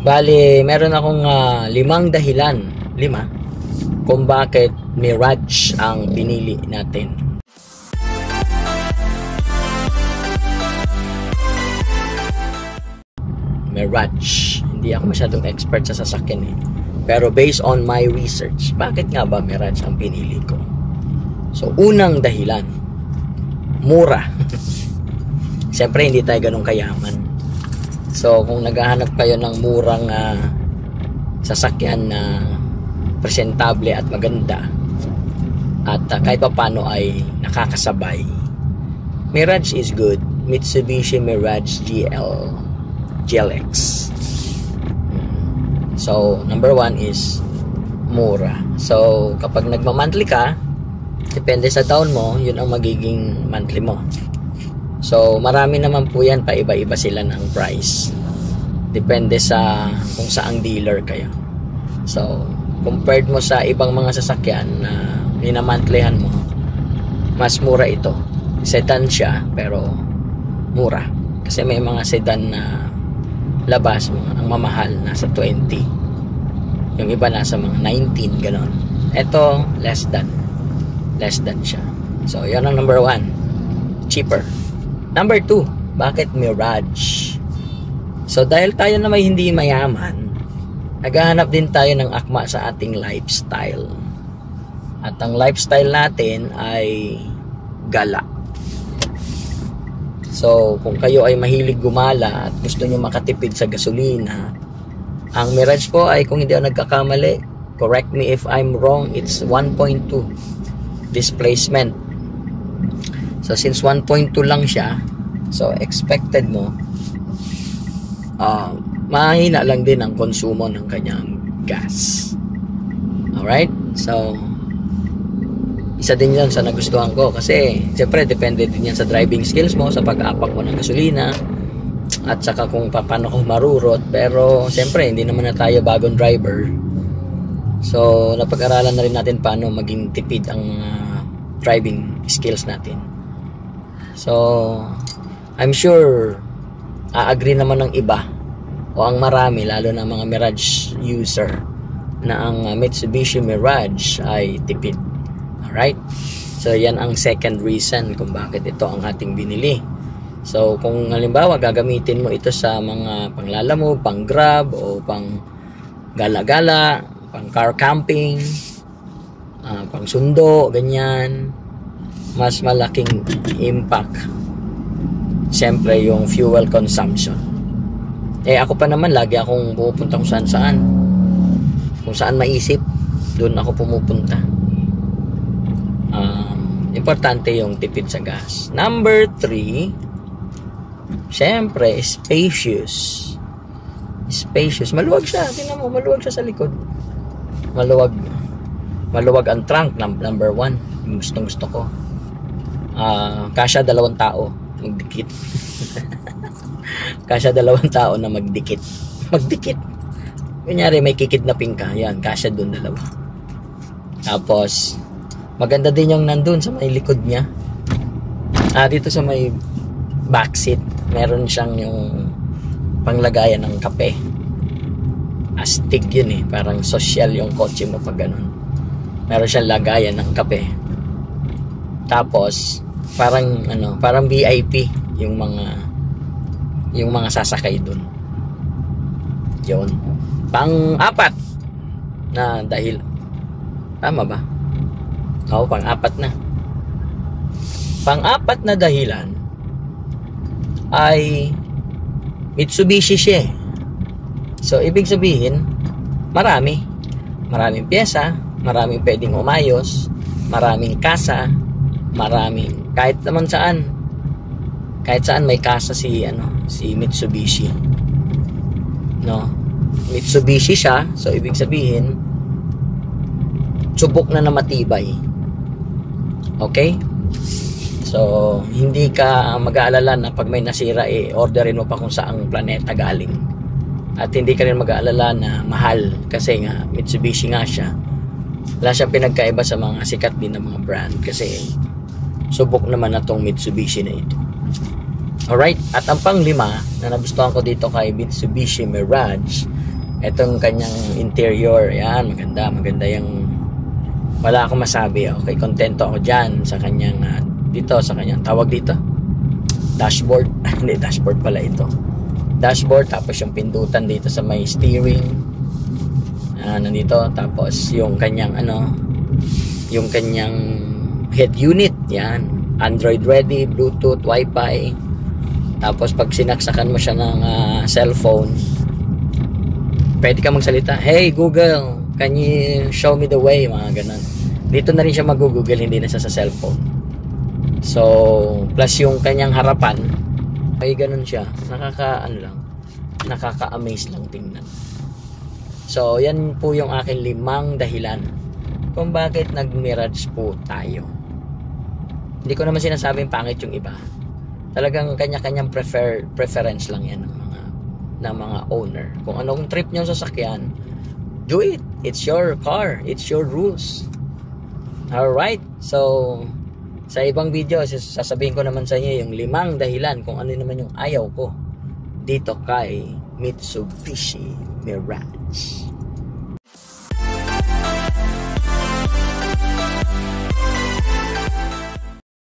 Bali, meron akong 5 dahilan, 5, kung bakit Mirage ang pinili natin. Mirage. Hindi ako masyadong expert sa sasakyan eh. Pero based on my research, bakit nga ba Mirage ang pinili ko? So, unang dahilan, mura. Siyempre, hindi tayo ganun kayaman. So, kung naghahanap kayo ng murang sasakyan na presentable at maganda, at kahit pa paano ay nakakasabay, Mirage is good. Mitsubishi Mirage GLX. So, number 1 is mura. So, kapag nagma-monthly ka, depende sa taon mo, yun ang magiging monthly mo. So, marami naman po yan, paiba-iba sila ng price. Depende sa kung saang dealer kayo. So, compared mo sa ibang mga sasakyan na minamantlihan mo, mas mura ito. Sedan siya, pero mura. Kasi may mga sedan na labas, ang mamahal, nasa 20. Yung iba nasa mga 19, ganon. Ito, less than siya. So, yun ang number 1. Cheaper. Number 2, bakit Mirage? So, dahil tayo na may hindi mayaman, naghahanap din tayo ng akma sa ating lifestyle. At ang lifestyle natin ay gala. So, kung kayo ay mahilig gumala at gusto nyo makatipid sa gasolina, ang Mirage po ay, kung hindi ako nagkakamali, correct me if I'm wrong, it's 1.2 displacement. So, since 1.2 lang siya, so, expected mo, mahina lang din ang konsumo ng kanyang gas. Alright? So, isa din yan sa nagustuhan ko. Kasi, siyempre, depende din yan sa driving skills mo, sa pag-apak mo ng gasolina, at saka kung paano ko marurot. Pero, siyempre, hindi naman na tayo bagong driver. So, napag-aralan na rin natin paano maging tipid ang driving skills natin. So, I'm sure agree naman ng iba o ang marami, lalo na mga Mirage user, na ang Mitsubishi Mirage ay tipid. Alright? So, yan ang second reason kung bakit ito ang ating binili. So, kung halimbawa gagamitin mo ito sa mga panglalamog, pang grab o pang gala-gala, pang car camping, pang sundo, ganyan, mas malaking impact siyempre yung fuel consumption. Ako pa naman, lagi akong pumupunta kung saan maisip, doon ako pumupunta. Importante yung tipid sa gas. Number 3, siyempre, spacious. Maluwag siya, tingnan mo, maluwag siya sa likod. Maluwag ang trunk, number 1. Gusto ko. Kasya 2 tao magdikit. Kasya 2 tao na magdikit. Kunyari may kikidnaping ka, yan, kasya doon 2. Tapos maganda din yung nandun sa may likod niya. Dito sa may backseat, meron siyang yung panglagayan ng kape. Astig yun eh, parang social yung kotse mo pag ganun. Meron siyang lagayan ng kape. Tapos parang VIP yung mga sasakay dun. Yun. Pang-4 na dahil, tama ba? Oo, pang-4 na. Pang-4 na dahilan ay Mitsubishi siya. So, ibig sabihin, maraming pyesa, maraming pwedeng umayos, maraming kasa, kahit saan may kasa si Mitsubishi, no? Mitsubishi siya, so ibig sabihin subok na matibay. Okay? So, hindi ka mag-aalala na pag may nasira, orderin mo pa kung saang planeta galing. At hindi ka rin mag-aalala na mahal kasi nga Mitsubishi nga siya. Wala siyang pinagkaiba sa mga sikat din na mga brand kasi subok naman na tong Mitsubishi na ito. Alright, at ang pang-5 na nagustuhan ko dito kay Mitsubishi Mirage Itong kanyang interior, yan, maganda yung, wala akong masabi. Okay, kontento ako dyan sa kanyang dito, sa kanyang tawag dito, dashboard. Hindi, dashboard pala ito, dashboard. Tapos yung pindutan dito sa may steering, nandito. Tapos yung kanyang yung kanyang head unit, yan, Android ready, Bluetooth, Wi-Fi. Tapos pag sinaksakan mo siya ng cellphone, pwede ka magsalita, "Hey Google, can you show me the way?" Mga ganun. Dito na rin siya mag-google, hindi na siya sa cellphone. So, plus yung kanyang harapan, ay ganun siya. Nakaka-amaze lang tingnan. So, yan po yung akin 5 dahilan kung bakit nag-Mirage po tayo. Hindi ko naman sinasabing pangit yung iba. Talagang kanya-kanyang preference lang yan ng mga owner. Kung anong trip nyo sasakyan, do it. It's your car. It's your rules. Alright? So, sa ibang video, sasabihin ko naman sa inyo yung 5 dahilan kung ano naman yung ayaw ko dito kay Mitsubishi Mirage.